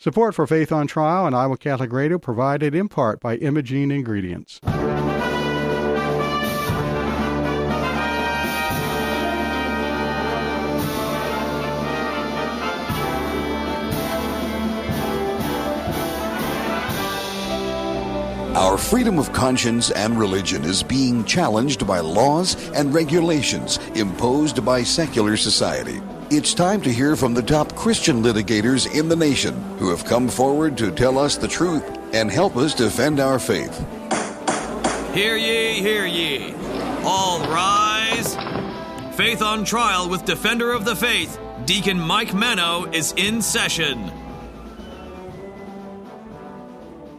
Support for Faith on Trial and Iowa Catholic Radio provided in part by Imogene Ingredients. Our freedom of conscience and religion is being challenged by laws and regulations imposed by secular society. It's time to hear from the top Christian litigators in the nation who have come forward to tell us the truth and help us defend our faith. Hear ye, hear ye. All rise. Faith on Trial with Defender of the Faith, Deacon Mike Mano, is in session.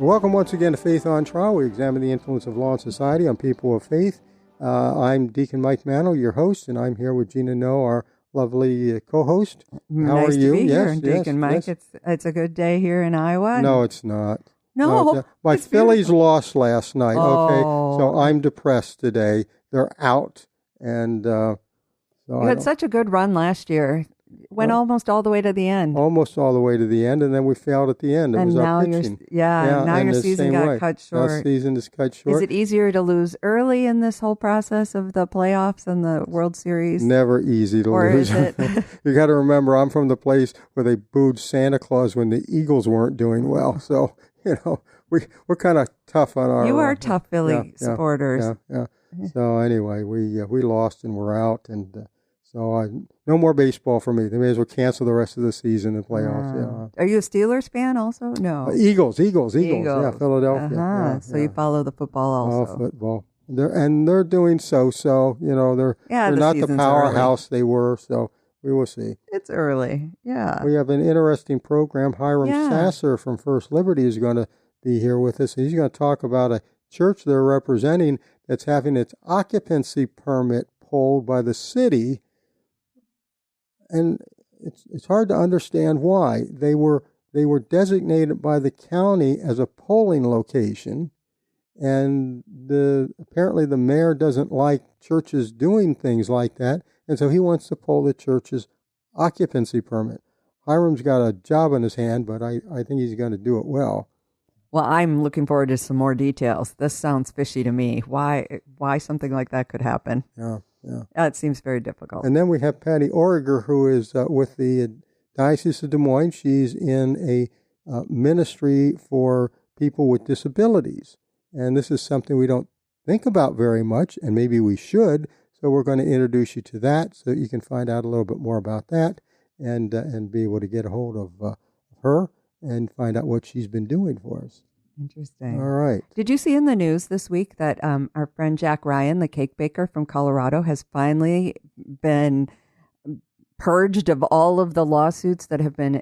Welcome once again to Faith on Trial. We examine the influence of law and society on people of faith. I'm Deacon Mike Mano, your host, and I'm here with Gina No, our lovely co-host. How are you? Nice to be here, Deacon Mike. Yes. It's a good day here in Iowa. No, it's not. No, my Phillies lost last night. Okay, so I'm depressed today. They're out, and you had such a good run last year. Went almost all the way to the end. Almost all the way to the end, and then we failed at the end. It was now our pitching. Now your season got cut short. Our season is cut short. Is it easier to lose early in this whole process of the playoffs and the World Series? Never easy to Is lose. it? You got to remember, I'm from the place where they booed Santa Claus when the Eagles weren't doing well. So, we're kind of tough on our... You are tough Philly supporters. Yeah. So anyway, we lost and we're out, and... So no more baseball for me. They may as well cancel the rest of the season and playoffs. Yeah. Are you a Steelers fan also? No. Eagles. Yeah, Philadelphia. So you follow the football also. Oh, football. They're doing so. They're not the powerhouse they were. So we will see. It's early. Yeah. We have an interesting program. Hiram Sasser from First Liberty is going to be here with us. He's going to talk about a church they're representing that's having its occupancy permit pulled by the city. And it's hard to understand why. They were designated by the county as a polling location, and apparently the mayor doesn't like churches doing things like that, and so he wants to pull the church's occupancy permit. Hiram's got a job in his hand, but I think he's going to do it well. Well, I'm looking forward to some more details. This sounds fishy to me. Why something like that could happen? Yeah. It seems very difficult. And then we have Patty Origer, who is with the Diocese of Des Moines. She's in a ministry for people with disabilities. And this is something we don't think about very much, and maybe we should. So we're going to introduce you to that so that you can find out a little bit more about that and be able to get a hold of her and find out what she's been doing for us. Interesting. All right. Did you see in the news this week that our friend Jack Ryan, the cake baker from Colorado, has finally been purged of all of the lawsuits that have been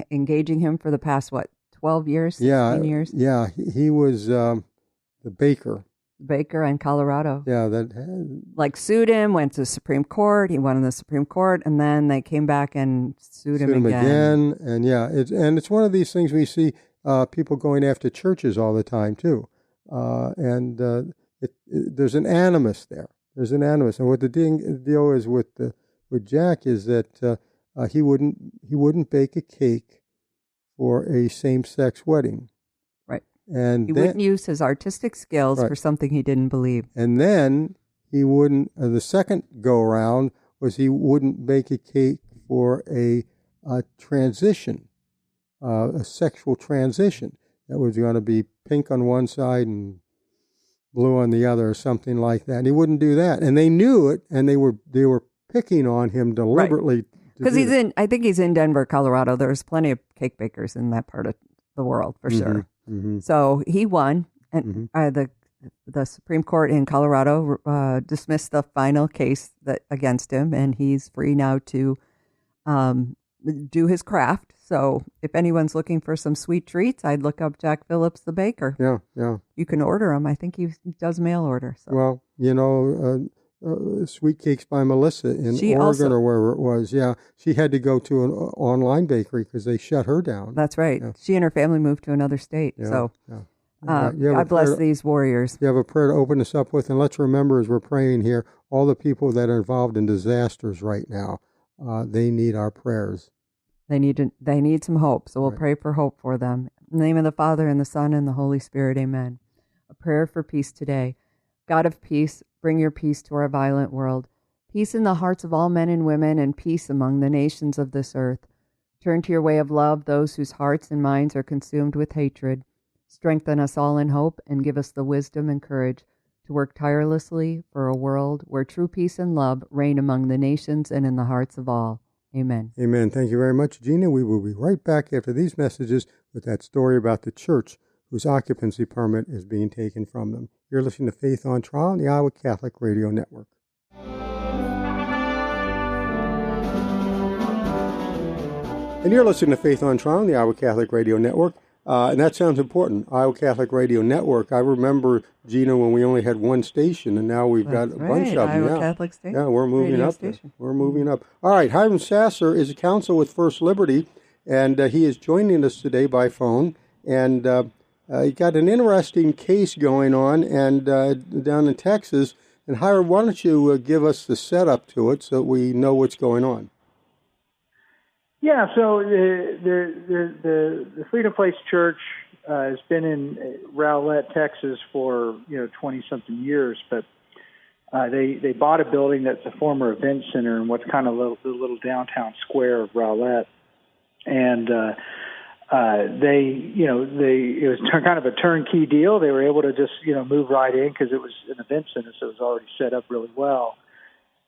engaging him for the past, 12 years, 16 years? Yeah, he was the baker. Baker in Colorado. Yeah. Sued him, went to the Supreme Court. He won in the Supreme Court, and then they came back and sued him again. And it's one of these things we see people going after churches all the time, too. There's an animus there. And what the deal is with Jack is that he wouldn't bake a cake for a same-sex wedding. Right. And he wouldn't use his artistic skills for something he didn't believe. And then he wouldn't, the second go-around was he wouldn't bake a cake for a transition. A sexual transition that was going to be pink on one side and blue on the other, or something like that. And he wouldn't do that, and they knew it, and they were picking on him deliberately because I think he's in Denver, Colorado. There's plenty of cake bakers in that part of the world for sure. Mm-hmm. So he won, and the Supreme Court in Colorado dismissed the final case against him, and he's free now to do his craft. So if anyone's looking for some sweet treats, I'd look up Jack Phillips, the baker. Yeah. You can order them. I think he does mail order. So. Well, Sweet Cakes by Melissa in Oregon or wherever it was. Yeah, she had to go to an online bakery because they shut her down. That's right. Yeah. She and her family moved to another state. Yeah, so yeah. God bless these warriors. You have a prayer to open us up with, and let's remember as we're praying here, all the people that are involved in disasters right now, they need our prayers. They need some hope, so we'll pray for hope for them. In the name of the Father, and the Son, and the Holy Spirit, amen. A prayer for peace today. God of peace, bring your peace to our violent world. Peace in the hearts of all men and women, and peace among the nations of this earth. Turn to your way of love those whose hearts and minds are consumed with hatred. Strengthen us all in hope, and give us the wisdom and courage to work tirelessly for a world where true peace and love reign among the nations and in the hearts of all. Amen. Amen. Thank you very much, Gina. We will be right back after these messages with that story about the church whose occupancy permit is being taken from them. You're listening to Faith on Trial on the Iowa Catholic Radio Network. And you're listening to Faith on Trial on the Iowa Catholic Radio Network. And that sounds important. Iowa Catholic Radio Network. I remember, Gina, when we only had one station, and now we've got a bunch of them. Iowa Catholic Station. Yeah, we're moving up. We're moving up. All right, Hiram Sasser is a counsel with First Liberty, and he is joining us today by phone. And he got an interesting case going on and down in Texas. And Hiram, why don't you give us the setup to it so we know what's going on? Yeah, so the Freedom Place Church has been in Rowlett, Texas for 20-something years, but they bought a building that's a former event center in what's kind of the little downtown square of Rowlett, and it was kind of a turnkey deal. They were able to just move right in because it was an event center, so it was already set up really well.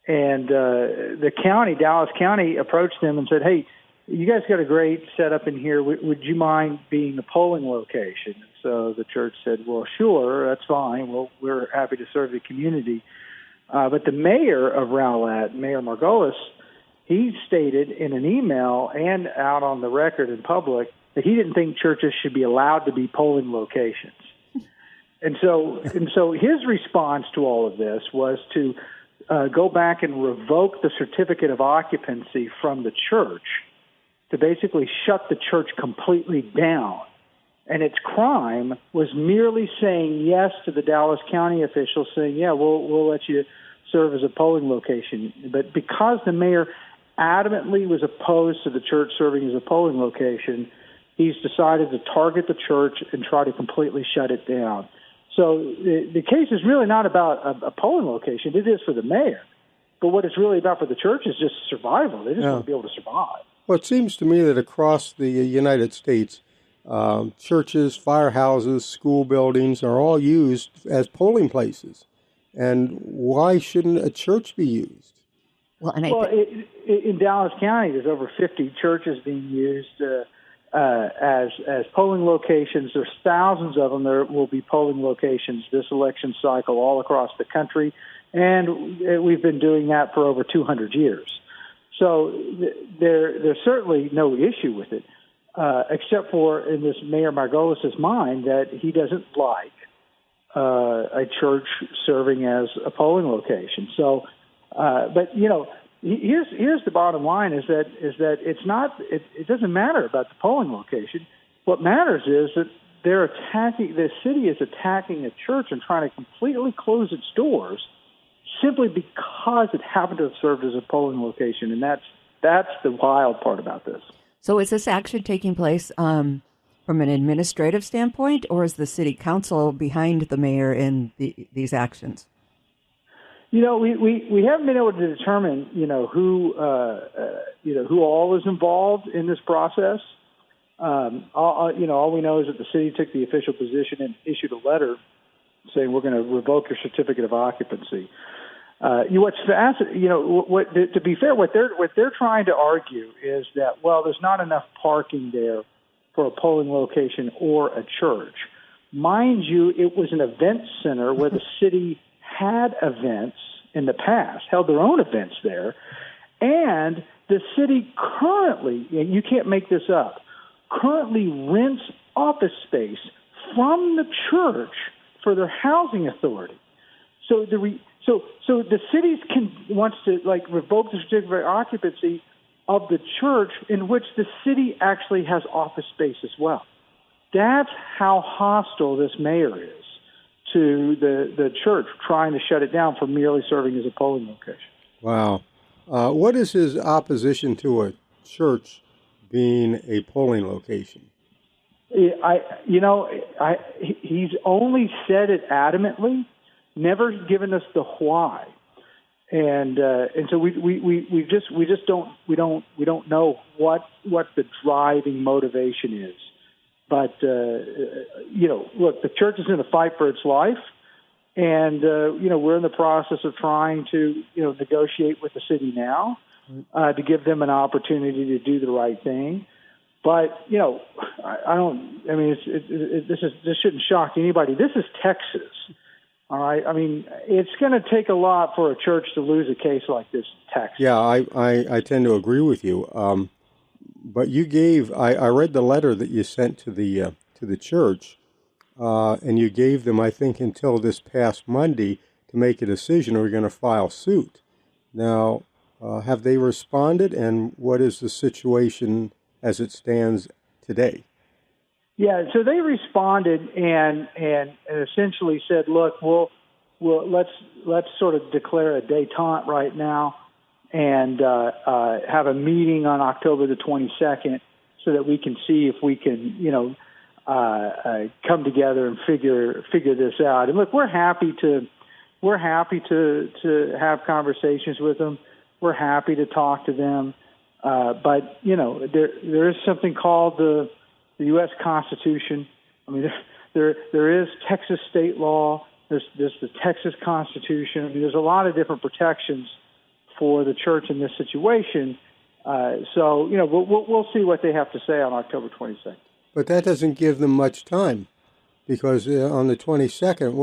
And the county, Dallas County, approached them and said, "Hey, you guys got a great setup in here. Would you mind being a polling location?" So the church said, "Well, sure, that's fine. Well, we're happy to serve the community." But the mayor of Rowlett, Mayor Margolis, he stated in an email and out on the record in public that he didn't think churches should be allowed to be polling locations. And so his response to all of this was to go back and revoke the certificate of occupancy from the church, to basically shut the church completely down. And its crime was merely saying yes to the Dallas County officials, saying, "Yeah, we'll let you serve as a polling location." But because the mayor adamantly was opposed to the church serving as a polling location, he's decided to target the church and try to completely shut it down. So the case is really not about a polling location. It is for the mayor. But what it's really about for the church is just survival. They just want to be able to survive. Well, it seems to me that across the United States, churches, firehouses, school buildings are all used as polling places. And why shouldn't a church be used? Well, in Dallas County, there's over 50 churches being used as polling locations. There's thousands of them. There will be polling locations this election cycle all across the country. And we've been doing that for over 200 years. So there's certainly no issue with it, except for in this Mayor Margolis' mind that he doesn't like a church serving as a polling location. So, but here's the bottom line: is that it's not. It doesn't matter about the polling location. What matters is that the city is attacking a church and trying to completely close its doors, simply because it happened to have served as a polling location, and that's the wild part about this. So is this action taking place from an administrative standpoint, or is the city council behind the mayor in these actions? We haven't been able to determine who all is involved in this process. All we know is that the city took the official position and issued a letter saying we're going to revoke your certificate of occupancy. What's fascinating, to be fair, what they're trying to argue is that, well, there's not enough parking there for a polling location or a church. Mind you, it was an event center where the city had events in the past, held their own events there, and the city currently, and you can't make this up, currently rents office space from the church for their housing authority. So the city wants to revoke the certificate of occupancy of the church, in which the city actually has office space as well. That's how hostile this mayor is to the church, trying to shut it down for merely serving as a polling location. Wow. What is his opposition to a church being a polling location? He's only said it adamantly, never given us the why, and so we just don't know what the driving motivation is. But look, the church is in a fight for its life, and we're in the process of trying to negotiate with the city now to give them an opportunity to do the right thing. But this shouldn't shock anybody. This is Texas, all right. I mean, it's going to take a lot for a church to lose a case like this in Texas. Yeah, I tend to agree with you. But you gave I read the letter that you sent to the church, and you gave them, I think, until this past Monday to make a decision, or you're going to file suit. Now, have they responded, and what is the situation as it stands today? Yeah, so they responded and essentially said, "Look, let's sort of declare a détente right now, and have a meeting on October the 22nd, so that we can see if we can, come together and figure this out." And look, we're happy to have conversations with them. We're happy to talk to them. But there is something called the U.S. Constitution. I mean, there is Texas state law. There's the Texas Constitution. I mean, there's a lot of different protections for the church in this situation. So we'll see what they have to say on October 22nd. But that doesn't give them much time, because on the 22nd,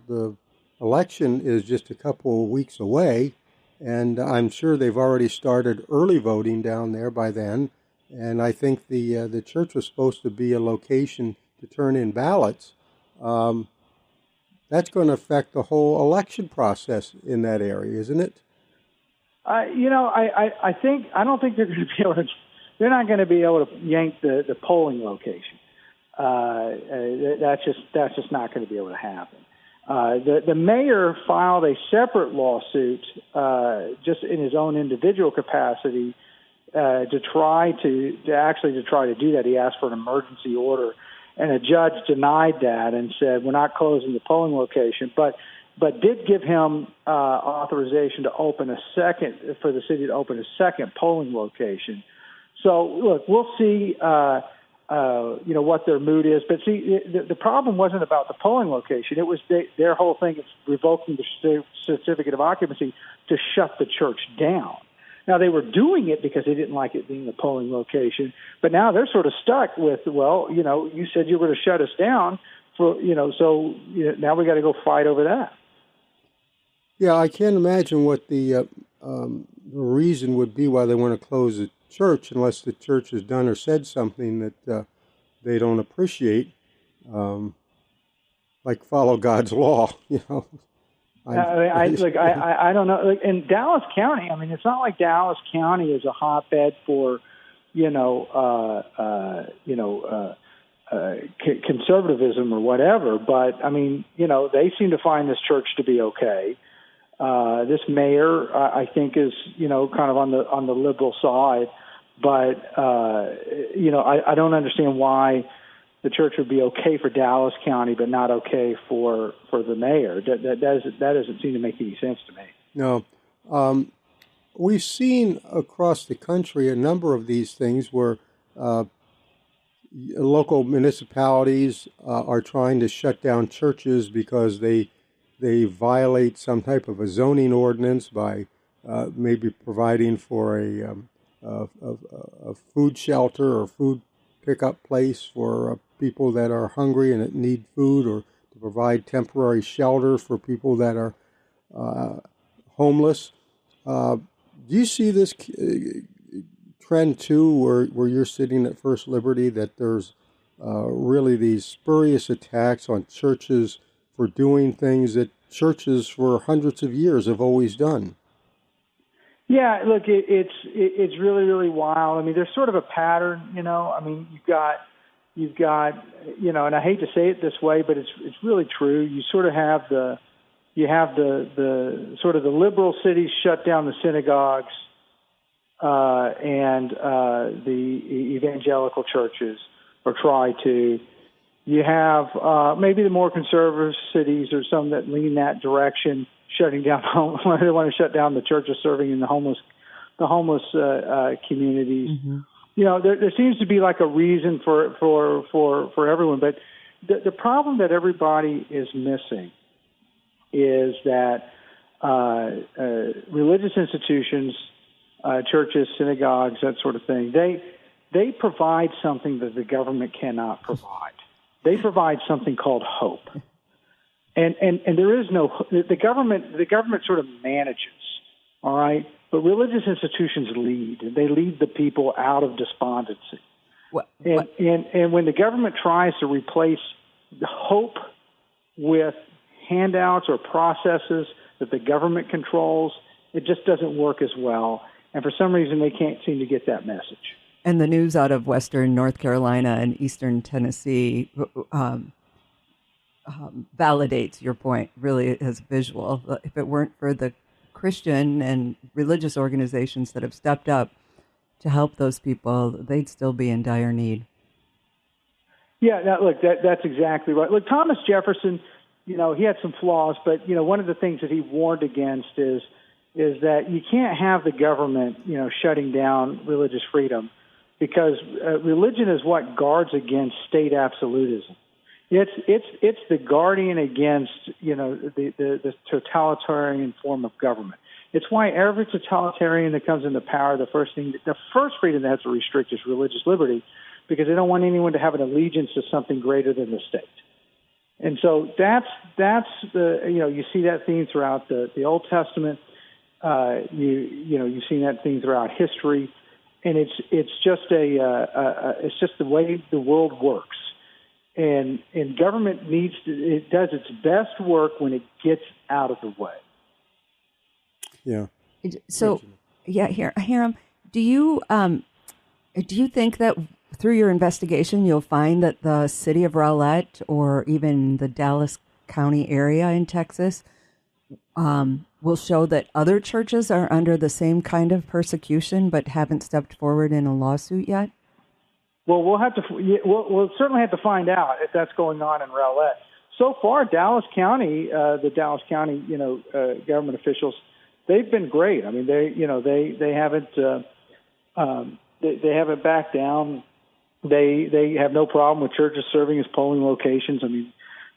the election is just a couple of weeks away. And I'm sure they've already started early voting down there by then. And I think the church was supposed to be a location to turn in ballots. That's going to affect the whole election process in that area, isn't it? I don't think they're going to be able to. They're not going to be able to yank the polling location. That's just not going to be able to happen. The mayor filed a separate lawsuit just in his own individual capacity to try to do that. He asked for an emergency order, and a judge denied that and said, "We're not closing the polling location," but did give him authorization to open for the city to open a second polling location. So look, we'll see. What their mood is. But see, the problem wasn't about the polling location. It was their whole thing is revoking the certificate of occupancy to shut the church down. Now, they were doing it because they didn't like it being the polling location, but now they're sort of stuck with, you said you were going to shut us down, so now we got to go fight over that. Yeah, I can't imagine what the reason would be why they want to close the church, unless the church has done or said something that they don't appreciate, like follow God's law. I don't know. Like in Dallas County, I mean, it's not like Dallas County is a hotbed for conservatism or whatever. But I mean, they seem to find this church to be okay. This mayor, I think, is kind of on the liberal side, but I don't understand why the church would be okay for Dallas County, but not okay for the mayor. That doesn't seem to make any sense to me. No, we've seen across the country a number of these things where local municipalities are trying to shut down churches because they violate some type of a zoning ordinance by maybe providing for a food shelter or food pickup place for people that are hungry and that need food, or to provide temporary shelter for people that are homeless. Do you see this trend too, where you're sitting at First Liberty, that there's really these spurious attacks on churches for doing things that churches for hundreds of years have always done? Yeah, look, it's really, really wild. I mean, there's sort of a pattern, I mean, you've got, and I hate to say it this way, but it's really true. You sort of have the sort of the liberal cities shut down the synagogues, and the evangelical churches, or try to. You have maybe the more conservative cities or some that lean that direction, shutting down. They want to shut down the churches serving in the homeless communities. Mm-hmm. You know, there seems to be like a reason for everyone, but the problem that everybody is missing is that religious institutions, churches, synagogues, that sort of thing, they provide something that the government cannot provide. They provide something called hope, and there is no the government sort of manages, all right, but religious institutions lead. They lead the people out of despondency. And when the government tries to replace the hope with handouts or processes that the government controls, it just doesn't work as well. And for some reason, they can't seem to get that message. And the news out of Western North Carolina and Eastern Tennessee validates your point, really, as visual. If it weren't for the Christian and religious organizations that have stepped up to help those people, they'd still be in dire need. Yeah, that's exactly right. Look, Thomas Jefferson, you know, he had some flaws, but, you know, one of the things that he warned against is that you can't have the government, you know, shutting down religious freedom, because religion is what guards against state absolutism. It's the guardian against, you know, the totalitarian form of government. It's why every totalitarian that comes into power, the first freedom they have to restrict is religious liberty, because they don't want anyone to have an allegiance to something greater than the state. And so that's the, you know, you see that theme throughout the Old Testament. You've seen that theme throughout history, and it's just the way the world works. And government it does its best work when it gets out of the way. Yeah. So, Hiram, do you think that through your investigation you'll find that the city of Rowlett or even the Dallas County area in Texas will show that other churches are under the same kind of persecution but haven't stepped forward in a lawsuit yet? Well, we'll certainly have to find out if that's going on in Rowlett. So far, Dallas County, the Dallas County, you know, government officials, they've been great. I mean, they haven't backed down. They have no problem with churches serving as polling locations. I mean,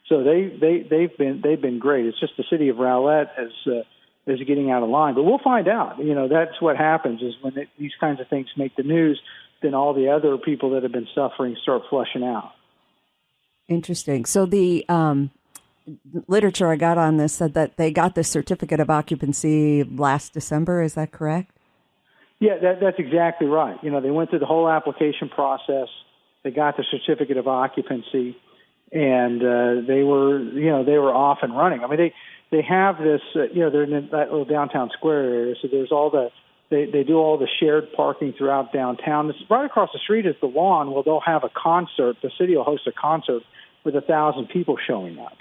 so they've been great. It's just the city of Rowlett is getting out of line. But we'll find out. You know, that's what happens is when these kinds of things make the news, then all the other people that have been suffering start flushing out. Interesting. So the literature I got on this said that they got the certificate of occupancy last December. Is that correct? Yeah, that's exactly right. You know, they went through the whole application process. They got the certificate of occupancy, and they were off and running. I mean, they have this. They're in that little downtown square area, so there's all the. They do all the shared parking throughout downtown. This right across the street is the lawn. Well, they'll have a concert. The city will host a concert with 1,000 people showing up.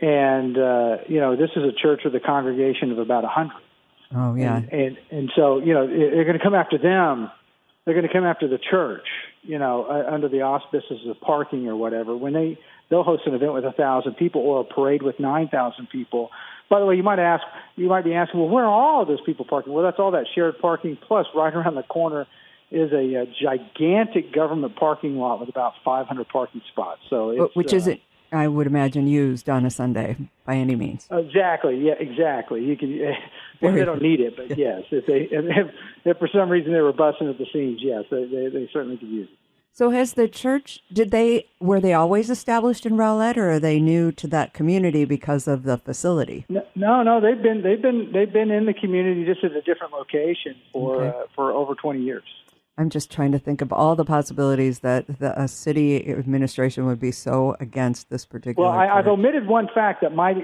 And, this is a church with a congregation of about 100. Oh, yeah. And so, they're going to come after them. They're going to come after the church, under the auspices of parking or whatever. When they'll host an event with 1,000 people or a parade with 9,000 people. By the way, you might be asking, well, where are all those people parking? Well, that's all that shared parking. Plus, right around the corner is a gigantic government parking lot with about 500 parking spots. So, which isn't, I would imagine, used on a Sunday by any means. Exactly. Yeah, exactly. You can. They don't need it, but yes, if for some reason they were busting at the seams, yes, they certainly could use it. So has the church, were they always established in Rowlett, or are they new to that community because of the facility? No, they've been in the community, just at a different location for over 20 years. I'm just trying to think of all the possibilities that a city administration would be so against this particular. Well, I've omitted one fact that might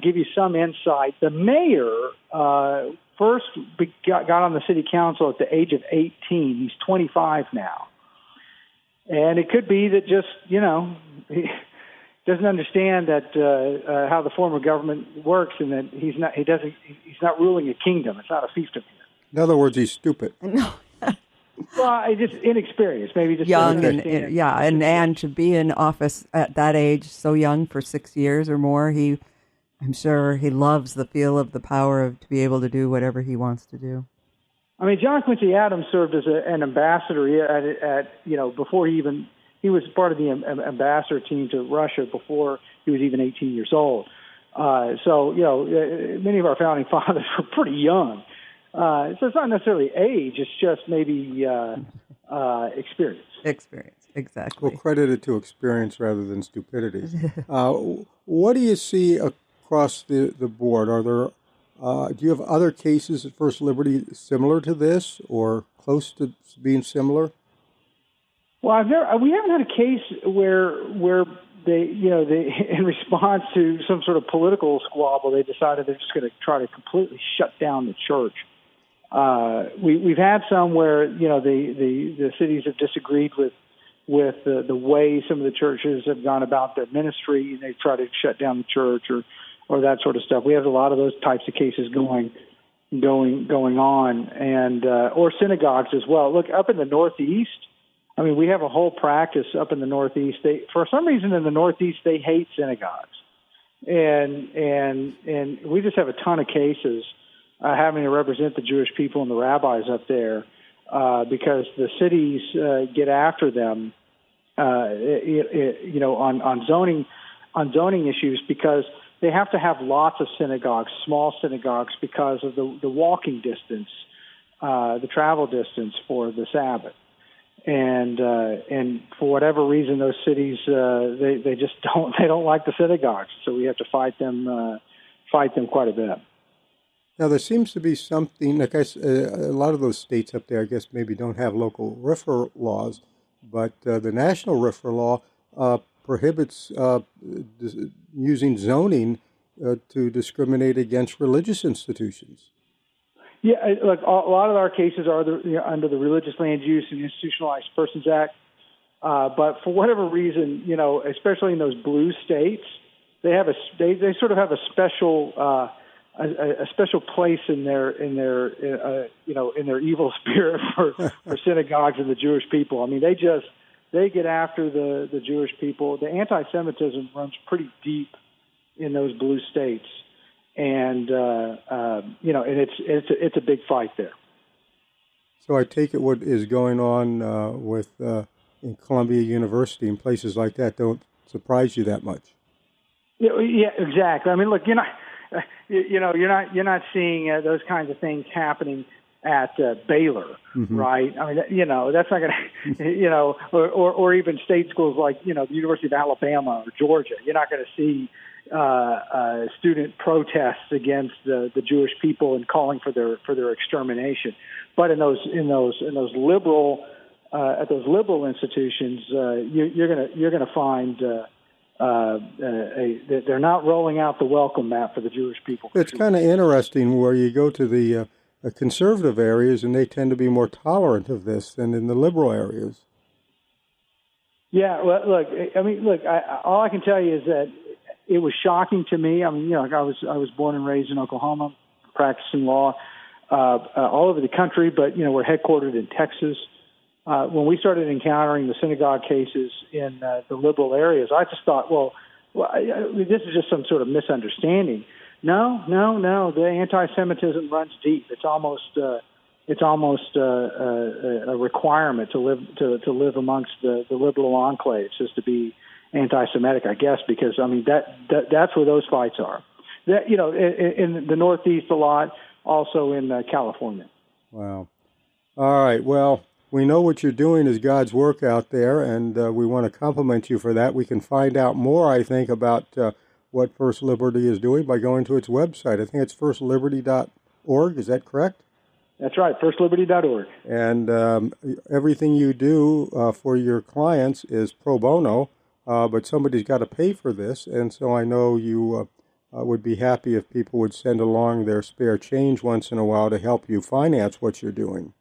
give you some insight. The mayor first got on the city council at the age of 18. He's 25 now. And it could be that just, he doesn't understand that how the form of government works, and that he's not ruling a kingdom. It's not a fiefdom. In other words, he's stupid. No. Well, just inexperienced, maybe just Young and to be in office at that age, so young, for 6 years or more, I'm sure he loves the feel of the power of to be able to do whatever he wants to do. I mean, John Quincy Adams served as an ambassador at before he was part of the ambassador team to Russia before he was even 18 years old. So many of our founding fathers were pretty young. So it's not necessarily age; it's just maybe experience. Experience, exactly. We'll credit it to experience rather than stupidity. What do you see across the board? Are there do you have other cases at First Liberty similar to this or close to being similar? Well, we haven't had a case where they in response to some sort of political squabble, they decided they're just going to try to completely shut down the church. We've had some where the cities have disagreed with the way some of the churches have gone about their ministry, and they try to shut down the church or that sort of stuff. We have a lot of those types of cases going on, and or synagogues as well. Look, up in the Northeast, I mean, we have a whole practice up in the Northeast. For some reason in the Northeast, they hate synagogues, and we just have a ton of cases having to represent the Jewish people and the rabbis up there because the cities get after them, on zoning issues because they have to have lots of synagogues, small synagogues, because of the walking distance, the travel distance for the Sabbath. And for whatever reason, those cities they just don't like the synagogues, so we have to fight them quite a bit. Now there seems to be something. Like a lot of those states up there, I guess, maybe don't have local RFRA laws, but the national RFRA law prohibits using zoning to discriminate against religious institutions. Yeah, look, a lot of our cases are under the Religious Land Use and Institutionalized Persons Act, but for whatever reason, especially in those blue states, they sort of have a special place in their evil spirit for synagogues and the Jewish people. I mean, they get after the Jewish people. The anti-Semitism runs pretty deep in those blue states. And and it's a big fight there. So I take it what is going on in Columbia University and places like that don't surprise you that much. Yeah, exactly. I mean, look, you're not seeing those kinds of things happening at Baylor, mm-hmm. right? I mean, that's not going to, or even state schools like the University of Alabama or Georgia. You're not going to see student protests against the Jewish people and calling for their extermination. But in those liberal at those liberal institutions, you're gonna find they're not rolling out the welcome mat for the Jewish people. It's kind of interesting where you go to the conservative areas and they tend to be more tolerant of this than in the liberal areas. Yeah, well, look, all I can tell you is that it was shocking to me. I mean, I was born and raised in Oklahoma, practicing law all over the country, but we're headquartered in Texas. When we started encountering the synagogue cases in the liberal areas, I just thought, well, this is just some sort of misunderstanding. No. The anti-Semitism runs deep. It's almost a requirement to live amongst the liberal enclaves is to be anti-Semitic, I guess, because I mean that's where those fights are. That in the Northeast a lot, also in California. Wow. All right. Well, we know what you're doing is God's work out there, and we want to compliment you for that. We can find out more, I think, about what First Liberty is doing by going to its website. I think it's firstliberty.org. Is that correct? That's right, firstliberty.org. And everything you do for your clients is pro bono. But somebody's got to pay for this, and so I know you would be happy if people would send along their spare change once in a while to help you finance what you're doing.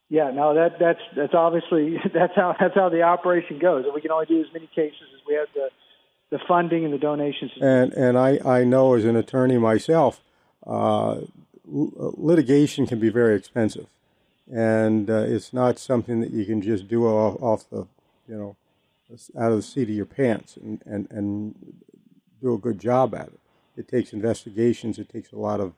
Yeah, no, that's obviously that's how the operation goes. We can only do as many cases as we have the funding and the donations. And I know as an attorney myself, litigation can be very expensive, and it's not something that you can just do off the, out of the seat of your pants and do a good job at it. It takes investigations. It takes a lot of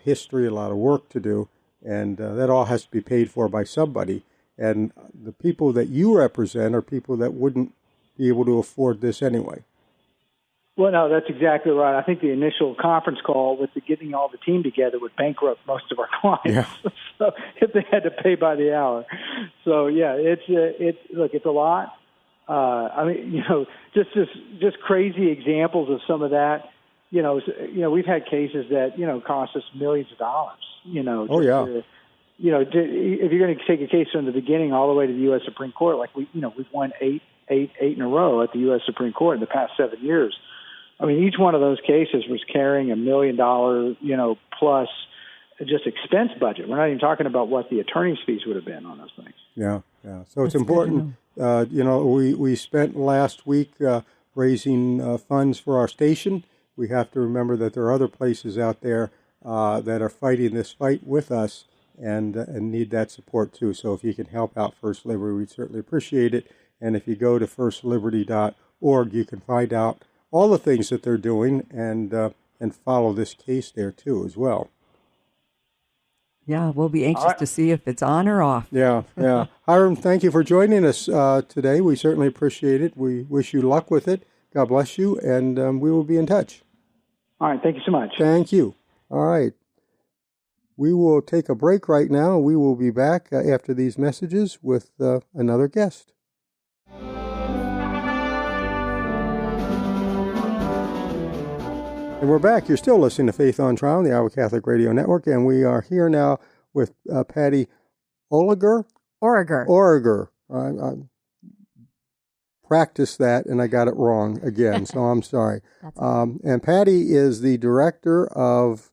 history, a lot of work to do, and that all has to be paid for by somebody. And the people that you represent are people that wouldn't be able to afford this anyway. Well, no, that's exactly right. I think the initial conference call with getting all the team together would bankrupt most of our clients. Yeah. So if they had to pay by the hour. So yeah, it's a lot. Just crazy examples of some of that. We've had cases that cost us millions of dollars. Oh yeah. If you're going to take a case from the beginning all the way to the U.S. Supreme Court, like we've won eight in a row at the U.S. Supreme Court in the past 7 years. I mean, each one of those cases was carrying $1 million, plus just expense budget. We're not even talking about what the attorney's fees would have been on those things. Yeah. So it's important. We spent last week raising funds for our station. We have to remember that there are other places out there that are fighting this fight with us and need that support too. So if you can help out First Liberty, we'd certainly appreciate it. And if you go to firstliberty.org, you can find out all the things that they're doing and follow this case there too as well. Yeah, we'll be anxious to see if it's on or off. Yeah. Hiram, thank you for joining us today. We certainly appreciate it. We wish you luck with it. God bless you, and we will be in touch. All right, thank you so much. Thank you. All right. We will take a break right now. We will be back after these messages with another guest. And we're back. You're still listening to Faith on Trial on the Iowa Catholic Radio Network, and we are here now with Patty Origer. I practiced that, and I got it wrong again, so I'm sorry. And Patty is the director of...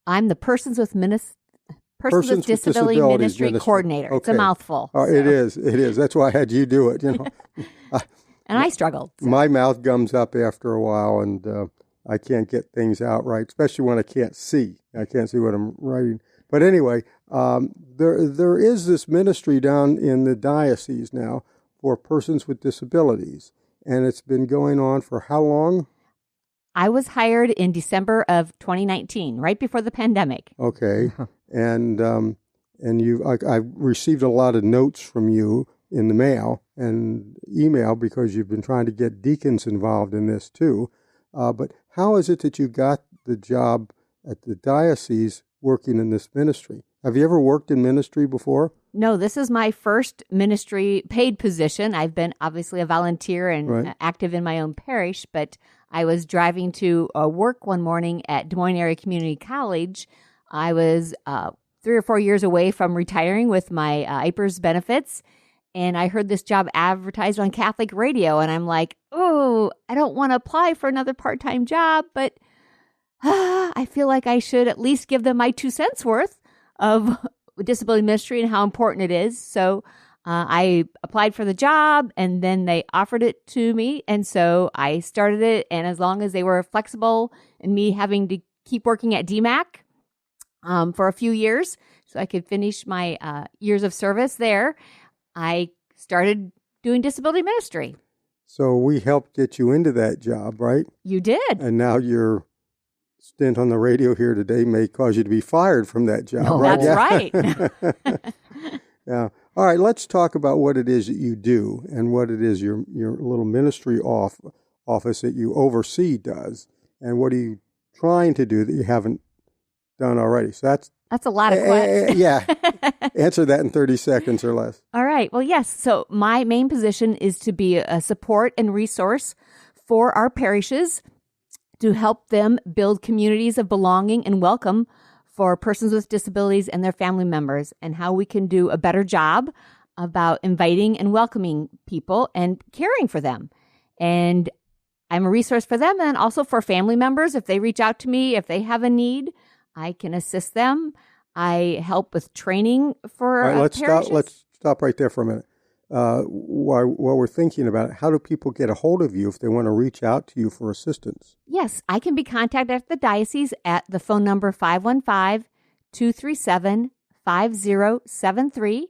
I'm the Persons with Disability Ministry Coordinator. Okay. It's a mouthful. So. It is. That's why I had you do it. And I struggled. So. My mouth gums up after a while, and I can't get things out right, especially when I can't see. I can't see what I'm writing. But anyway, there is this ministry down in the diocese now for persons with disabilities, and it's been going on for how long? I was hired in December of 2019, right before the pandemic. Okay, and I've received a lot of notes from you in the mail and email because you've been trying to get deacons involved in this too. But how is it that you got the job at the diocese working in this ministry? Have you ever worked in ministry before? No, this is my first ministry paid position. I've been obviously a volunteer and active in my own parish, but I was driving to work one morning at Des Moines Area Community College. I was 3 or 4 years away from retiring with my IPERS benefits, and I heard this job advertised on Catholic radio, and I'm like, oh, I don't want to apply for another part-time job, but I feel like I should at least give them my 2 cents worth of disability ministry and how important it is. So I applied for the job, and then they offered it to me, and so I started it, and as long as they were flexible in me having to keep working at DMAC for a few years so I could finish my years of service there, I started doing disability ministry. So we helped get you into that job, right? You did. And now your stint on the radio here today may cause you to be fired from that job, no, right? That's right. Yeah. All right, let's talk about what it is that you do and what it is your little ministry office that you oversee does, and what are you trying to do that you haven't done already. So that's a lot of questions. Yeah. Answer that in 30 seconds or less. All right. Well, yes. So my main position is to be a support and resource for our parishes to help them build communities of belonging and welcome for persons with disabilities and their family members, and how we can do a better job about inviting and welcoming people and caring for them. And I'm a resource for them and also for family members. If they reach out to me, if they have a need, I can assist them. I help with training for parishes. Let's stop right there for a minute. While we're thinking about it, how do people get a hold of you if they want to reach out to you for assistance? Yes, I can be contacted at the diocese at the phone number 515-237-5073,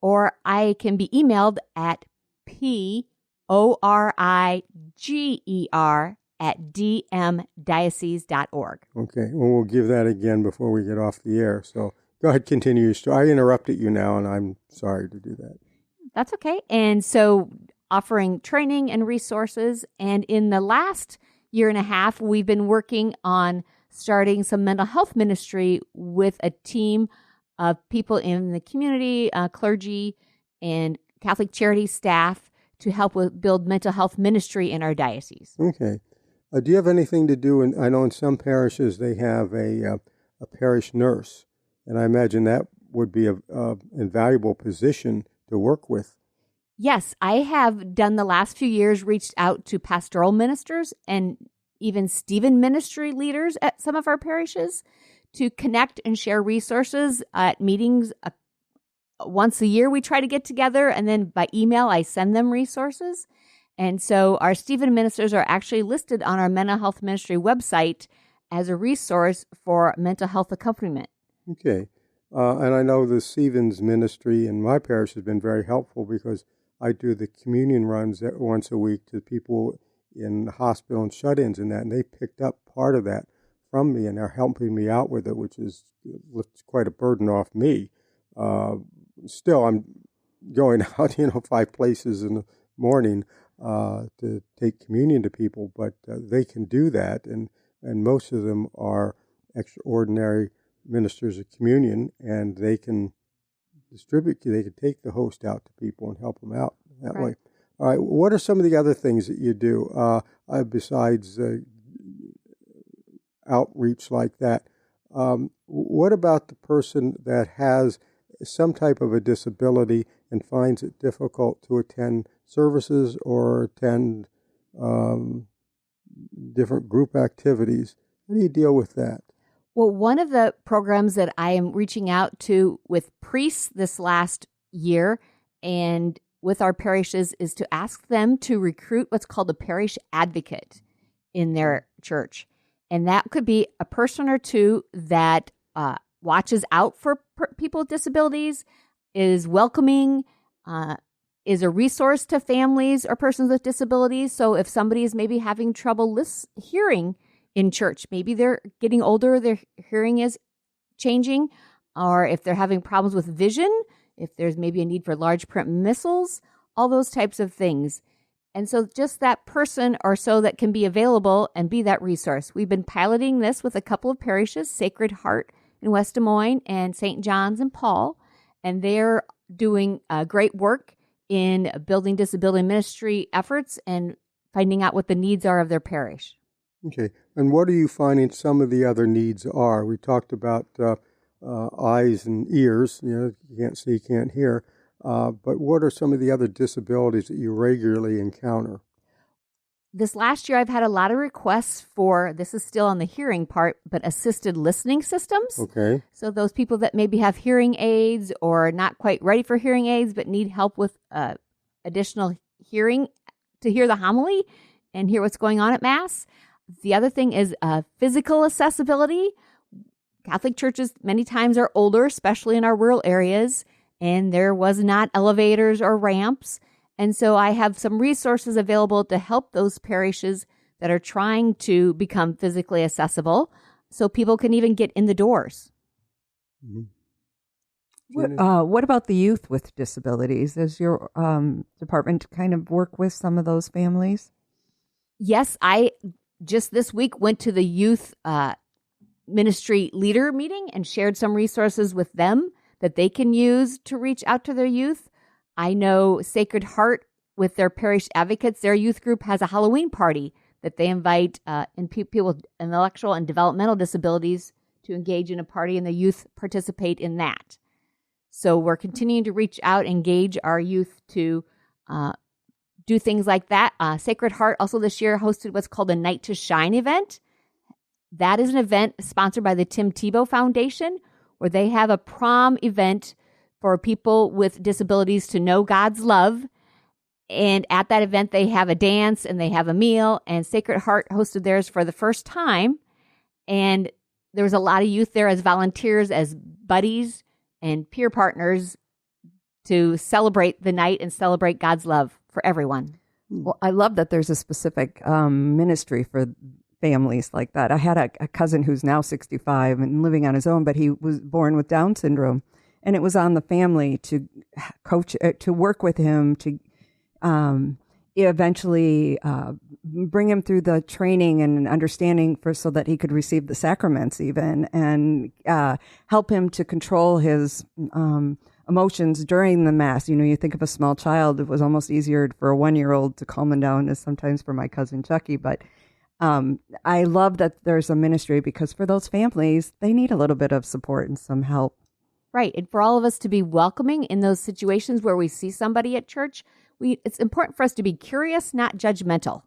or I can be emailed at PORIGER@dmdiocese.org. Okay, well, we'll give that again before we get off the air. So go ahead, continue your story. I interrupted you now, and I'm sorry to do that. That's okay. And so offering training and resources. And in the last year and a half, we've been working on starting some mental health ministry with a team of people in the community, clergy, and Catholic charity staff to help build mental health ministry in our diocese. Okay. Do you have anything to do, I know in some parishes they have a parish nurse, and I imagine that would be an invaluable position to work with. Yes, I have done the last few years, reached out to pastoral ministers and even Stephen ministry leaders at some of our parishes to connect and share resources at meetings. Once a year we try to get together, and then by email I send them resources. And so our Stephen ministers are actually listed on our mental health ministry website as a resource for mental health accompaniment. Okay. And I know the Stephen's ministry in my parish has been very helpful because I do the communion runs once a week to people in the hospital and shut-ins and that, and they picked up part of that from me, and they're helping me out with it, which is quite a burden off me. Still, I'm going out, 5 places in the morning to take communion to people, but they can do that, and most of them are extraordinary ministers of communion, and they can they can take the host out to people and help them out that way. All right, what are some of the other things that you do besides outreach like that? What about the person that has some type of a disability and finds it difficult to attend services or attend different group activities? How do you deal with that? Well, one of the programs that I am reaching out to with priests this last year and with our parishes is to ask them to recruit what's called a parish advocate in their church. And that could be a person or two that watches out for people with disabilities, is welcoming, is a resource to families or persons with disabilities. So if somebody is maybe having trouble hearing in church, maybe they're getting older, their hearing is changing, or if they're having problems with vision, if there's maybe a need for large print missals, all those types of things. And so just that person or so that can be available and be that resource. We've been piloting this with a couple of parishes, Sacred Heart in West Des Moines and St. John's in Paul, and they're doing great work in building disability ministry efforts and finding out what the needs are of their parish. Okay. And what are you finding some of the other needs are? We talked about eyes and ears. You can't see, can't hear. But what are some of the other disabilities that you regularly encounter? This last year, I've had a lot of requests for, this is still on the hearing part, but assisted listening systems. Okay. So those people that maybe have hearing aids or not quite ready for hearing aids, but need help with additional hearing to hear the homily and hear what's going on at Mass. The other thing is physical accessibility. Catholic churches many times are older, especially in our rural areas, and there was not elevators or ramps. And so I have some resources available to help those parishes that are trying to become physically accessible so people can even get in the doors. Mm-hmm. What about the youth with disabilities? Does your department kind of work with some of those families? Yes, I just this week went to the youth ministry leader meeting and shared some resources with them that they can use to reach out to their youth. I know Sacred Heart with their parish advocates, their youth group has a Halloween party that they invite people with intellectual and developmental disabilities to engage in a party, and the youth participate in that. So we're continuing to reach out, engage our youth to do things like that. Sacred Heart also this year hosted what's called a Night to Shine event. That is an event sponsored by the Tim Tebow Foundation, where they have a prom event for people with disabilities to know God's love. And at that event, they have a dance and they have a meal, and Sacred Heart hosted theirs for the first time. And there was a lot of youth there as volunteers, as buddies and peer partners to celebrate the night and celebrate God's love for everyone. Well, I love that there's a specific ministry for families like that. I had a cousin who's now 65 and living on his own, but he was born with Down syndrome. And it was on the family to coach, to work with him, to eventually bring him through the training and understanding so that he could receive the sacraments even, and help him to control his emotions during the Mass. You know, you think of a small child, it was almost easier for a 1-year-old to calm him down as sometimes for my cousin Chucky. But I love that there's a ministry, because for those families, they need a little bit of support and some help. Right. And for all of us to be welcoming in those situations where we see somebody at church, it's important for us to be curious, not judgmental,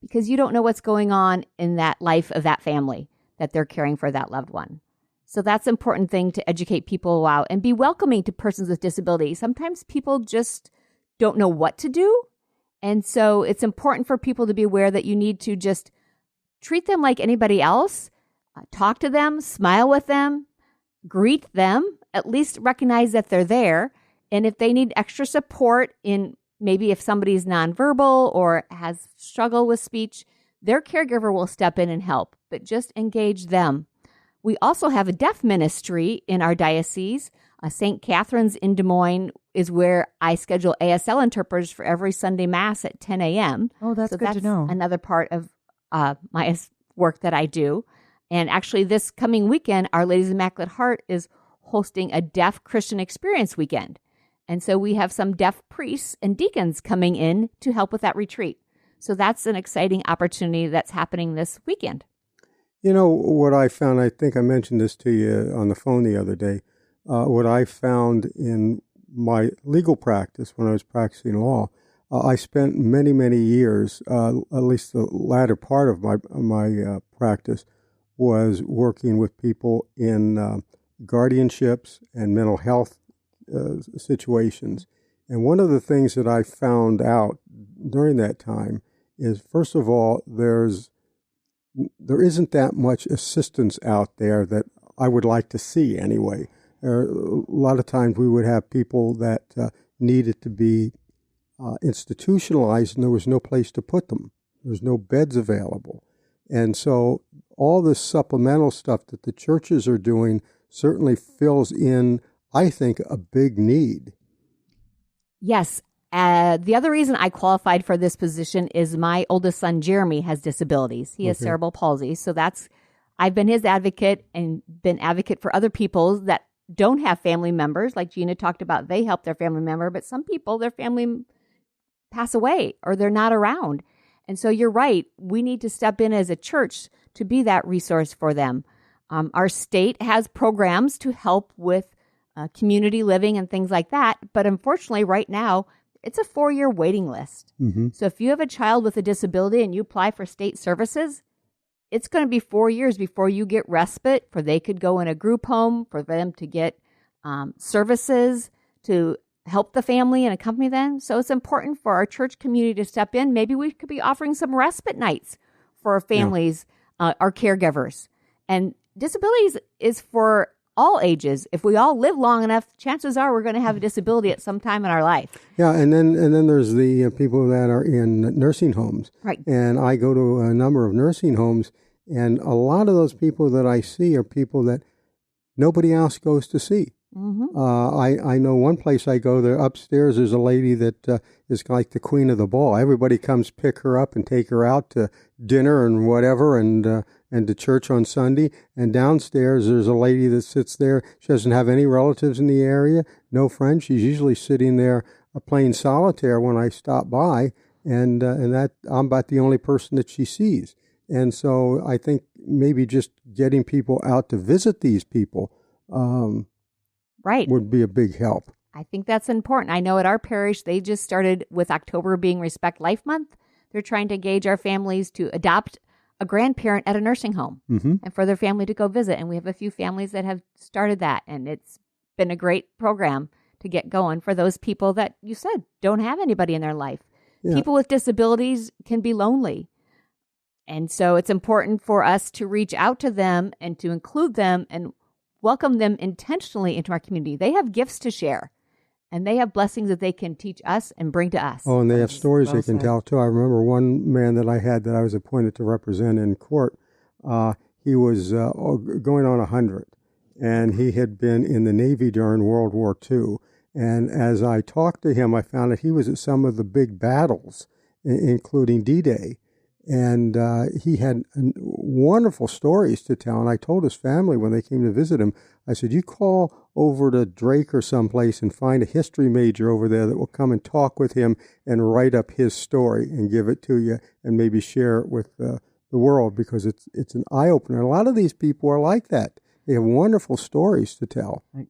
because you don't know what's going on in that life of that family that they're caring for that loved one. So that's an important thing to educate people about and be welcoming to persons with disabilities. Sometimes people just don't know what to do. And so it's important for people to be aware that you need to just treat them like anybody else, talk to them, smile with them, greet them, at least recognize that they're there. And if they need extra support in maybe if somebody's nonverbal or has struggle with speech, their caregiver will step in and help, but just engage them. We also have a deaf ministry in our diocese. St. Catherine's in Des Moines is where I schedule ASL interpreters for every Sunday Mass at 10 a.m. Oh, that's good to know. Another part of my work that I do. And actually this coming weekend, Our Lady's Immaculate Heart is hosting a Deaf Christian Experience weekend. And so we have some deaf priests and deacons coming in to help with that retreat. So that's an exciting opportunity that's happening this weekend. You know, what I found, I think I mentioned this to you on the phone the other day, what I found in my legal practice when I was practicing law, I spent many, many years, at least the latter part of my practice, was working with people in guardianships and mental health situations. And one of the things that I found out during that time is, first of all, there isn't that much assistance out there that I would like to see anyway. A lot of times we would have people that needed to be institutionalized, and there was no place to put them. There was no beds available. And so all this supplemental stuff that the churches are doing certainly fills in, I think, a big need. Yes. The other reason I qualified for this position is my oldest son, Jeremy, has disabilities. He has cerebral palsy. So I've been his advocate and been advocate for other people that don't have family members. Like Gina talked about, they help their family member, but some people, their family pass away or they're not around. And so you're right. We need to step in as a church to be that resource for them. Our state has programs to help with community living and things like that. But unfortunately, right now, it's a 4-year waiting list. Mm-hmm. So if you have a child with a disability and you apply for state services, it's going to be 4 years before you get respite, for they could go in a group home, for them to get services to help the family and accompany them. So it's important for our church community to step in. Maybe we could be offering some respite nights for our families, our caregivers. And disabilities is for all ages. If we all live long enough, chances are we're going to have a disability at some time in our life. Yeah, and then there's the people that are in nursing homes. Right. And I go to a number of nursing homes, and a lot of those people that I see are people that nobody else goes to see. Mm-hmm. I know one place I go there upstairs, there's a lady that is like the queen of the ball. Everybody comes pick her up and take her out to dinner and whatever, and to church on Sunday. And downstairs there's a lady that sits there. She doesn't have any relatives in the area, no friends. She's usually sitting there playing solitaire when I stop by, and that I'm about the only person that she sees. And so I think maybe just getting people out to visit these people would be a big help. I think that's important. I know at our parish, they just started with October being Respect Life Month. They're trying to engage our families to adopt a grandparent at a nursing home and for their family to go visit. And we have a few families that have started that. And it's been a great program to get going for those people that you said don't have anybody in their life. People with disabilities can be lonely. And so it's important for us to reach out to them and to include them and welcome them intentionally into our community. They have gifts to share, and they have blessings that they can teach us and bring to us. Oh, and they have stories they can tell, too. I remember one man that I had that I was appointed to represent in court. He was going on 100, and he had been in the Navy during World War II. And as I talked to him, I found that he was at some of the big battles, including D-Day. And he had wonderful stories to tell. And I told his family when they came to visit him, I said, you call over to Drake or someplace and find a history major over there that will come and talk with him and write up his story and give it to you and maybe share it with the world, because it's an eye-opener. A lot of these people are like that. They have wonderful stories to tell. And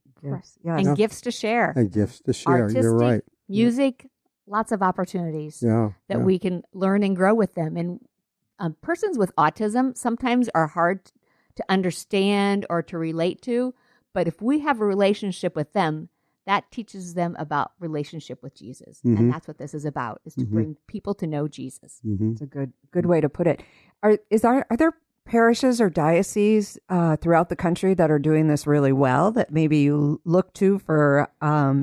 gifts to share. And gifts to share. Artistic, you're right. Music, lots of opportunities that we can learn and grow with them. And persons with autism sometimes are hard to understand or to relate to, but if we have a relationship with them, that teaches them about relationship with Jesus. And that's what this is about, is to bring people to know Jesus. It's a good way to put it. Are there parishes or dioceses throughout the country that are doing this really well that maybe you look to for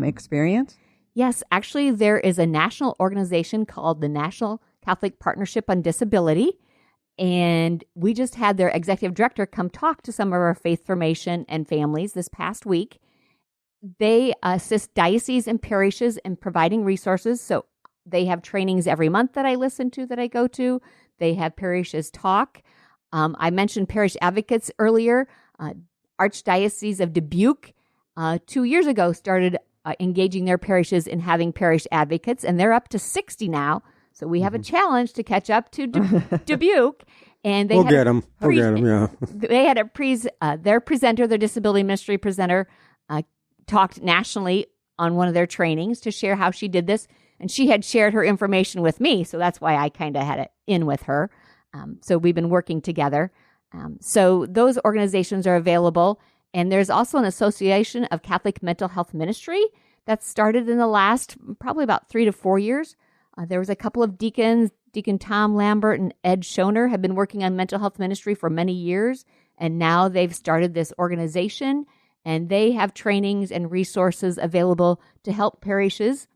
experience? Yes, actually, there is a national organization called the National Catholic Partnership on Disability, and we just had their executive director come talk to some of our faith formation and families this past week. They assist dioceses and parishes in providing resources. So they have trainings every month that I listen to, that I go to. They have parishes talk. I mentioned parish advocates earlier. Archdiocese of Dubuque 2 years ago started engaging their parishes in having parish advocates, and they're up to 60 now. So we have a challenge to catch up to Dubuque. And we'll get them. Yeah. They had their presenter, their disability ministry presenter, talked nationally on one of their trainings to share how she did this. And she had shared her information with me. So that's why I kind of had it in with her. So we've been working together. So those organizations are available. And there's also an Association of Catholic Mental Health Ministry that started in the last probably about 3 to 4 years. There was a couple of deacons, Deacon Tom Lambert and Ed Schoner, have been working on mental health ministry for many years. And now they've started this organization, and they have trainings and resources available to help parishes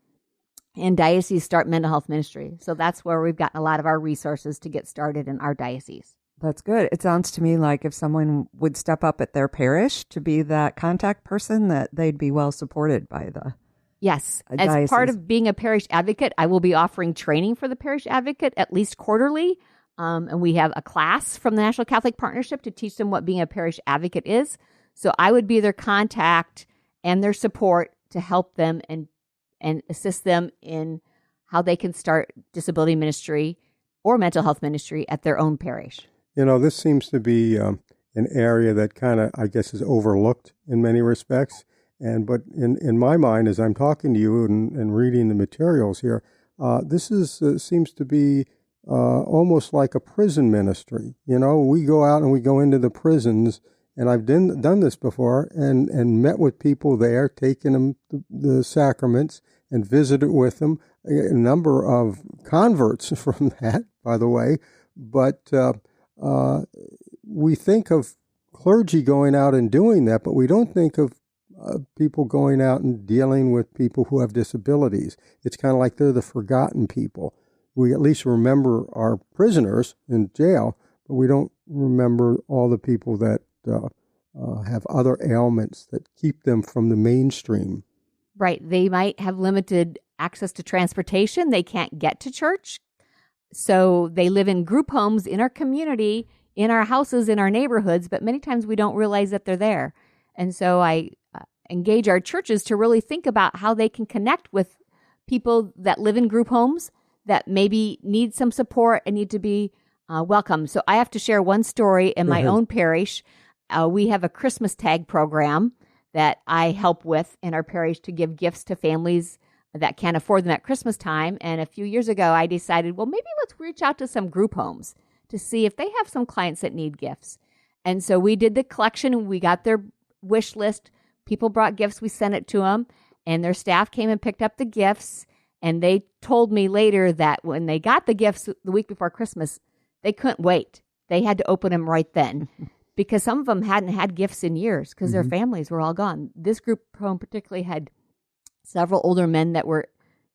and dioceses start mental health ministry. So that's where we've gotten a lot of our resources to get started in our diocese. That's good. It sounds to me like if someone would step up at their parish to be that contact person, that they'd be well supported by the Yes. diocese. As part of being a parish advocate, I will be offering training for the parish advocate at least quarterly. And we have a class from the National Catholic Partnership to teach them what being a parish advocate is. So I would be their contact and their support to help them and assist them in how they can start disability ministry or mental health ministry at their own parish. You know, this seems to be an area that kind of, I guess, is overlooked in many respects. But in my mind, as I'm talking to you and reading the materials here, this seems to be almost like a prison ministry. You know, we go out and we go into the prisons, and I've done this before, and met with people there, taking them the sacraments and visited with them. A number of converts from that, by the way. But we think of clergy going out and doing that, but we don't think of people going out and dealing with people who have disabilities. It's kind of like they're the forgotten people. We at least remember our prisoners in jail, but we don't remember all the people that have other ailments that keep them from the mainstream. Right. They might have limited access to transportation. They can't get to church. So they live in group homes in our community, in our houses, in our neighborhoods, but many times we don't realize that they're there. And so I engage our churches to really think about how they can connect with people that live in group homes that maybe need some support and need to be welcome. So I have to share one story in my own parish. We have a Christmas tag program that I help with in our parish to give gifts to families that can't afford them at Christmas time. And a few years ago, I decided, well, maybe let's reach out to some group homes to see if they have some clients that need gifts. And so we did the collection. We got their wish list. People brought gifts. We sent it to them, and their staff came and picked up the gifts. And they told me later that when they got the gifts the week before Christmas, they couldn't wait. They had to open them right then because some of them hadn't had gifts in years because their families were all gone. This group home particularly had several older men that were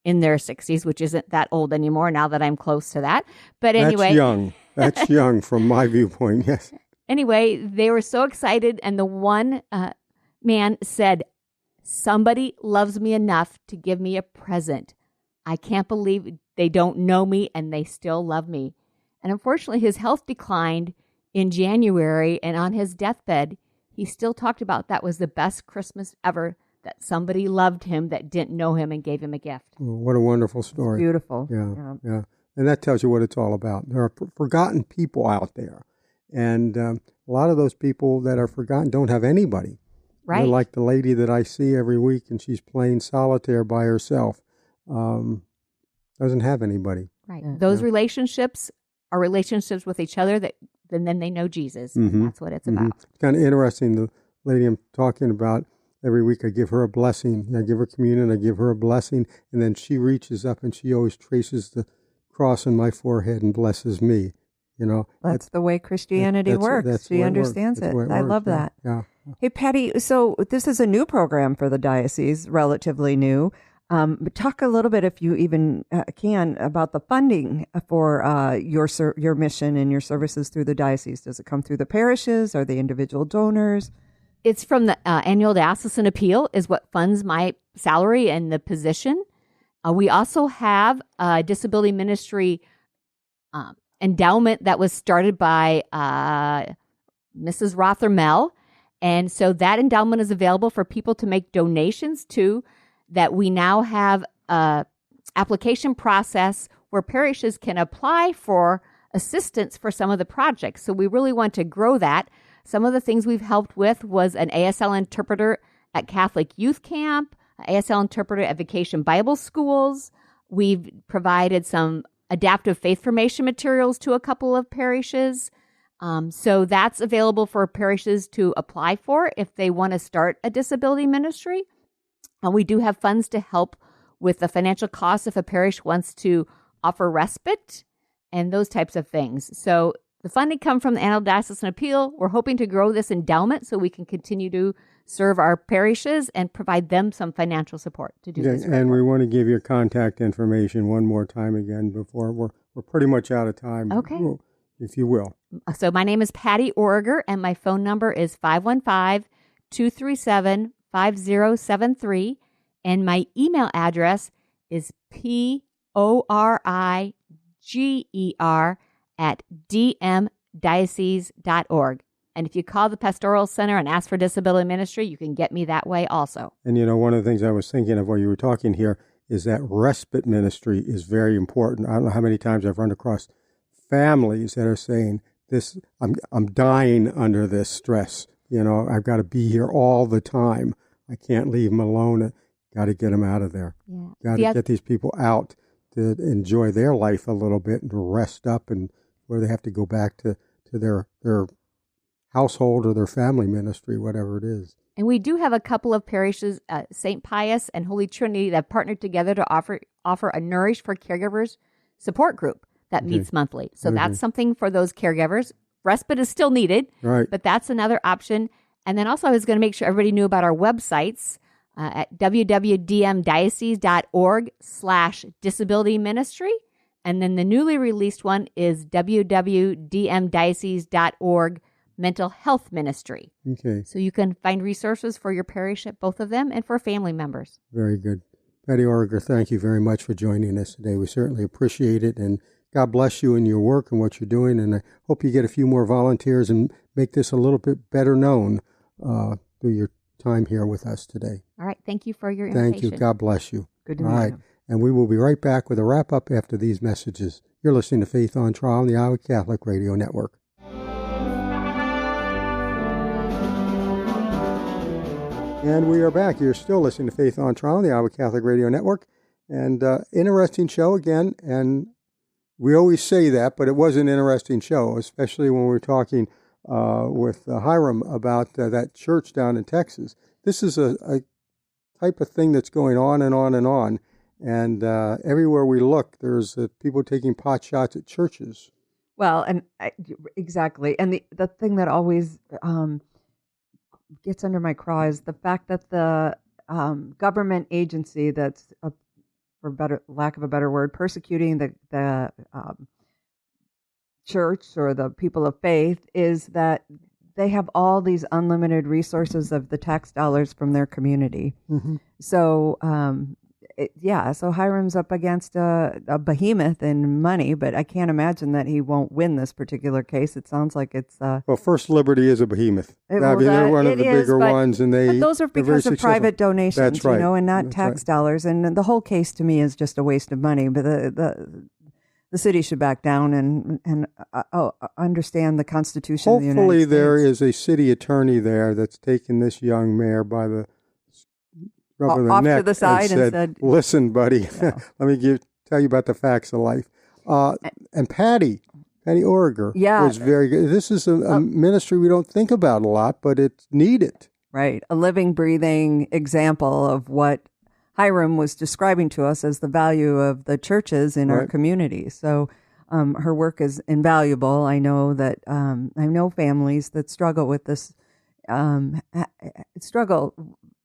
in their 60s, which isn't that old anymore now that I'm close to that. But anyway. That's young. That's young from my viewpoint, yes. Anyway, they were so excited, and the one man said, "Somebody loves me enough to give me a present. I can't believe they don't know me, and they still love me." And unfortunately, his health declined in January, and on his deathbed, he still talked about that was the best Christmas ever, that somebody loved him that didn't know him and gave him a gift. Oh, what a wonderful story. It's beautiful. Yeah. And that tells you what it's all about. There are forgotten people out there. And a lot of those people that are forgotten don't have anybody. Right. They're like the lady that I see every week, and she's playing solitaire by herself. Doesn't have anybody. Right. Those relationships are relationships with each other that then they know Jesus. And that's what it's about. It's kind of interesting. The lady I'm talking about, every week I give her a blessing. I give her communion, I give her a blessing, and then she reaches up and she always traces the cross on my forehead and blesses me. You know, that's the way Christianity works. She understands it. I love that. Yeah. Hey, Patty, so this is a new program for the diocese, relatively new. But talk a little bit, if you even can, about the funding for your mission and your services through the diocese. Does it come through the parishes? Are they individual donors? It's from the annual diocesan appeal is what funds my salary and the position. We also have a disability ministry endowment that was started by Mrs. Rothermel. And so that endowment is available for people to make donations to, that we now have a application process where parishes can apply for assistance for some of the projects. So we really want to grow that. Some of the things we've helped with was an ASL interpreter at Catholic Youth Camp, an ASL interpreter at Vacation Bible Schools. We've provided some adaptive faith formation materials to a couple of parishes. So that's available for parishes to apply for if they want to start a disability ministry. And we do have funds to help with the financial costs if a parish wants to offer respite and those types of things. So the funding comes from the Annual Diocesan Appeal. We're hoping to grow this endowment so we can continue to serve our parishes and provide them some financial support to do this. And we want to give your contact information one more time again before we're pretty much out of time. Okay. If you will. So my name is Patty Origer, and my phone number is 515-237-5073, and my email address is PORIGER@dmdiocese.org. And if you call the Pastoral Center and ask for disability ministry, you can get me that way also. And, one of the things I was thinking of while you were talking here is that respite ministry is very important. I don't know how many times I've run across families that are saying, I'm dying under this stress. I've got to be here all the time. I can't leave them alone. Got to get them out of there. Yeah. Got to get these people out to enjoy their life a little bit and to rest up, and where they have to go back to their household or their family ministry, whatever it is. And we do have a couple of parishes, St. Pius and Holy Trinity, that have partnered together to offer a Nourish for Caregivers support group that meets monthly. So that's something for those caregivers. Respite is still needed, right? But that's another option. And then also I was going to make sure everybody knew about our websites at www.dmdiocese.org/disability ministry. And then the newly released one is www.dmdiocese.org mental health ministry. Okay. So you can find resources for your parish at both of them and for family members. Very good. Patty Origer, thank you very much for joining us today. We certainly appreciate it, and God bless you in your work and what you're doing, and I hope you get a few more volunteers and make this a little bit better known through your time here with us today. All right. Thank you for your invitation. Thank you. God bless you. Good to meet you. And we will be right back with a wrap-up after these messages. You're listening to Faith on Trial on the Iowa Catholic Radio Network. And we are back. You're still listening to Faith on Trial on the Iowa Catholic Radio Network. And interesting show again. And we always say that, but it was an interesting show, especially when we're talking with Hiram about that church down in Texas. This is a type of thing that's going on and on and on. And everywhere we look, there's people taking pot shots at churches. Well, and exactly. And the thing that always gets under my craw is the fact that the government agency that's, for lack of a better word, persecuting the church or the people of faith is that they have all these unlimited resources of the tax dollars from their community. Mm-hmm. So, so Hiram's up against a behemoth in money, but I can't imagine that he won't win this particular case. It sounds like it's... well, First Liberty is a behemoth. They're one of the bigger ones, and but those are because of private donations, That's right. and not That's tax dollars. And the whole case to me is just a waste of money. But the city should back down and understand the Constitution of the United States. Hopefully there is a city attorney there that's taken this young mayor by the rub of the neck to the side and said, "Listen, buddy, let me tell you about the facts of life." And Patty Origer was very good. This is a ministry we don't think about a lot, but it's needed. Right, a living, breathing example of what Hiram was describing to us as the value of the churches in our community. So her work is invaluable. I know that I know families that struggle with this,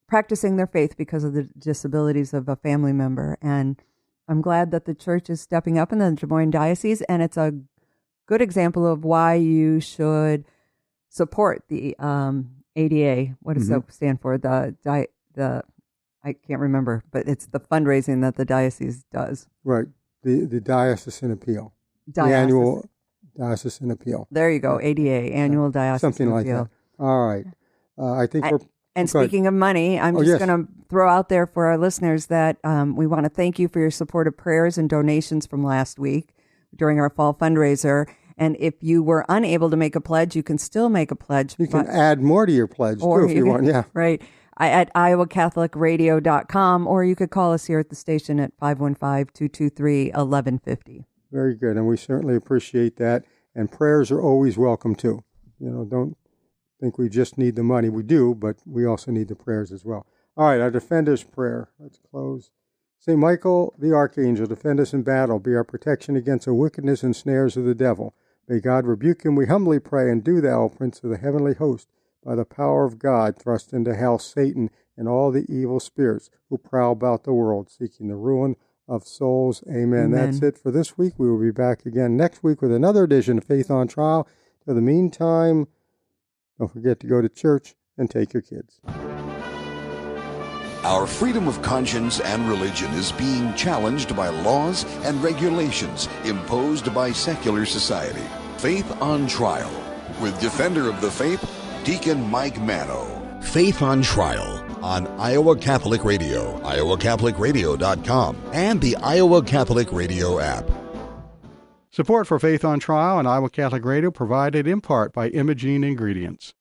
practicing their faith because of the disabilities of a family member. And I'm glad that the church is stepping up in the Des Moines Diocese, and it's a good example of why you should support the ADA. What does that stand for? The I can't remember, but it's the fundraising that the diocese does. Right. The Diocesan Appeal. The annual Diocesan Appeal. There you go. ADA, Annual Diocesan Something like Appeal. That. All right. I think we're... And speaking of money, I'm just going to throw out there for our listeners that we want to thank you for your support of prayers and donations from last week during our fall fundraiser. And if you were unable to make a pledge, you can still make a pledge. You can add more to your pledge, too, if you want. Yeah. Right. At iowacatholicradio.com, or you could call us here at the station at 515-223-1150. Very good. And we certainly appreciate that. And prayers are always welcome, too. Don't think we just need the money. We do, but we also need the prayers as well. All right, our Defender's Prayer. Let's close. St. Michael, the Archangel, defend us in battle. Be our protection against the wickedness and snares of the devil. May God rebuke him, we humbly pray, and do thou, Prince of the heavenly host, by the power of God, thrust into hell Satan and all the evil spirits who prowl about the world, seeking the ruin of souls. Amen. That's it for this week. We will be back again next week with another edition of Faith on Trial. In the meantime, don't forget to go to church and take your kids. Our freedom of conscience and religion is being challenged by laws and regulations imposed by secular society. Faith on Trial with Defender of the Faith, Deacon Mike Mano. Faith on Trial on Iowa Catholic Radio, iowacatholicradio.com, and the Iowa Catholic Radio app. Support for Faith on Trial and Iowa Catholic Radio provided in part by Imogene Ingredients.